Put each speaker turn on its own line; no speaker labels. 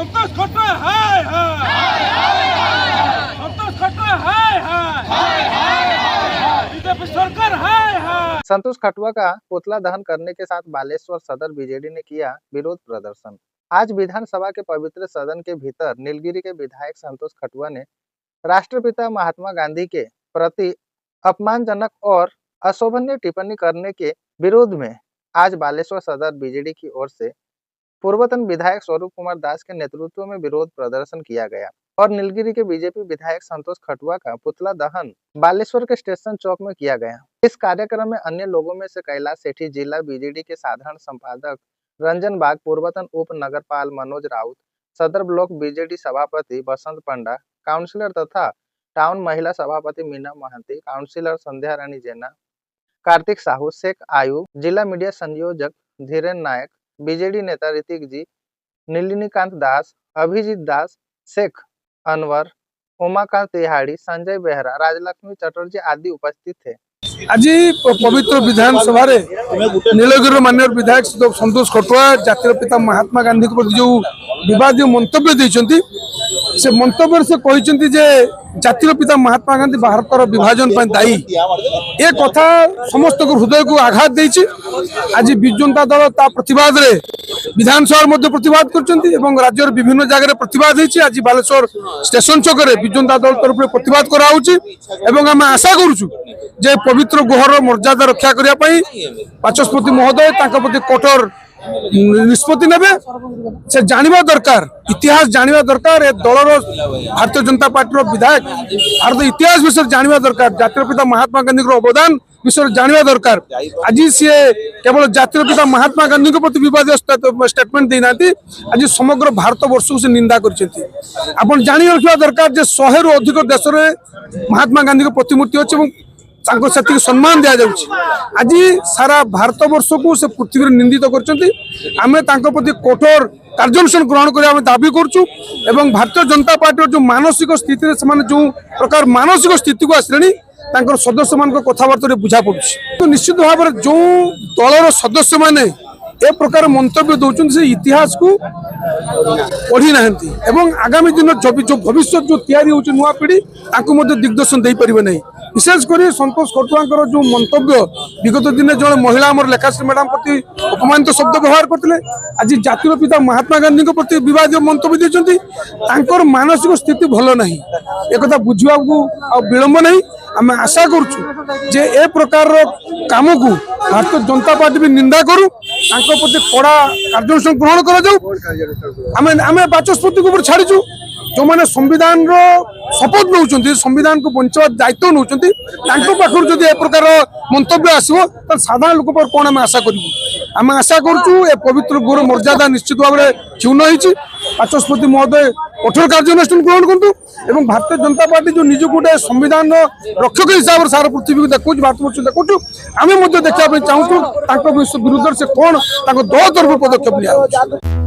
संतोष खटुआ हाय हाय संतोष खटुआ हाय हाय BJP सरकार हाय हाय।
संतोष खटुआ का पुतला दहन करने के साथ बालेश्वर सदर बीजेडी ने किया विरोध प्रदर्शन। आज विधानसभा के पवित्र सदन के भीतर नीलगिरी के विधायक संतोष खटुआ ने राष्ट्रपिता महात्मा गांधी के प्रति अपमानजनक और अशोभनीय टिप्पणी करने के विरोध में आज बालेश्वर सदर बीजेडी की ओर से पूर्वतन विधायक स्वरूप कुमार दास के नेतृत्व में विरोध प्रदर्शन किया गया और नीलगिरी के बीजेपी विधायक संतोष खटुआ का पुतला दहन बालेश्वर के स्टेशन चौक में किया गया। इस कार्यक्रम में अन्य लोगों में से कैलाश सेठी, जिला बीजेडी के साधारण संपादक रंजन बाग, पूर्वतन उप नगरपाल मनोज राउत, सदर ब्लॉक बीजेडी सभापति बसंत पंडा, काउंसिलर तथा टाउन महिला सभापति मीना महंती, काउंसिलर संध्या रानी जेना, कार्तिक साहू, शेख आयुब, जिला मीडिया संयोजक धीरेन नायक, बीजेडी नेता ऋतिक जी, नीलिनीकांत दास, अभिजीत दास, शेख अनवर, उमाकांत तिहाड़ी, संजय बेहरा, राजलक्ष्मी चटर्जी आदि उपस्थित थे।
आज पवित्र विधानसभा नीलगिरी माननीय विधायक संतोष खटुआ जातिर पिता महात्मा गांधी प्रति जो विवाद मंतव्य देते से मंतव्य से कहते जे जातिर पिता महात्मा गांधी भारतर विभाजन दायी ए कथा समस्त हृदय को आघात देछि। आज बिजु जनता दल ता प्रतिवाद रे विधानसभा मध्य प्रतिवाद कर राज्यर विभिन्न जगह प्रतिवाद होती। आज बालेश्वर स्टेशन चौक में बिजु जनता दल तरफ प्रतिवाद कराऊँ आम आशा करुचु जे पवित्र गुहर मर्यादा रक्षा करने बाचस्पति महोदय प्रति कठोर निष्पत्ति नेबे। से जानवा दरकार, इतिहास जानवा दरकार, ए दलर भारतीय जनता पार्टी विधायक भारत इतिहास विषय जानवा दरकार, जातिर पिता महात्मा गांधी अवदान विषय जानवा दरकार। आज सी केवल जातिर पिता महात्मा गांधी प्रति विवाद स्टेटमेंट देना, आज समग्र भारत वर्ष को से निंदा कर जानी रखा दरकार जे 100 रु अधिक देश में महात्मा गांधी प्रतिमूर्ति अच्छे से सम्मान दि जाऊँ। आज सारा भारत वर्ष को से पृथ्वी निंदित करमें प्रति कठोर कार्यानुष्ठान ग्रहण कर दाबी करुँ। भारतीय जनता पार्टी जो मानसिक स्थिति जो प्रकार मानसिक स्थिति को आसले सदस्य मान कथबार्ता बुझा पड़े। तो निश्चित भाव में जो दलर सदस्य मैंने ए प्रकार मंतव्य दौरान से इतिहास को पढ़ी ना आगामी दिन जो भविष्य जो तैयारी हो नुआ पीढ़ी दिग्दर्शन दे पारे नहीं। विशेषकर संतोष खटुआ जो मंतव्य विगत दिन जो महिला आम लेखाश्री मैडम प्रति अपमानित शब्द व्यवहार करते आज जातिर पिता महात्मा गांधी प्रति विवाद मंतव्य देते मानसिक स्थिति भल ना एक बुझा विलंब नहीं। आम आशा करुचु जे ए प्रकार काम को भारतीय जनता पार्टी भी निंदा करूँ प्रति कड़ा कार्यानुष्ठान ग्रहण कर बाचस्पति को छाड़ीचु जो मैंने संविधान शपथ नौ संविधान को बंचा दायित्व नौ पाखर जब ए प्रकार मंतव्य आसो साधारण लोक पर कौन आम आशा करूँ। आम आशा करुँ ए पवित्र गुरु मर्यादा निश्चित भाव में क्षुण्ण होती। बाचस्पति महोदय कठोर कार्यानुष्ठान ग्रहण करूँ भारतीय जनता पार्टी जो निज गोटे संविधान रक्षक हिसाब से सारा पृथ्वी को देखु भारत वर्ष देखु आम देखा चाहूँ विरुद्ध से कौन दल तरफ पदक्षेप लिया।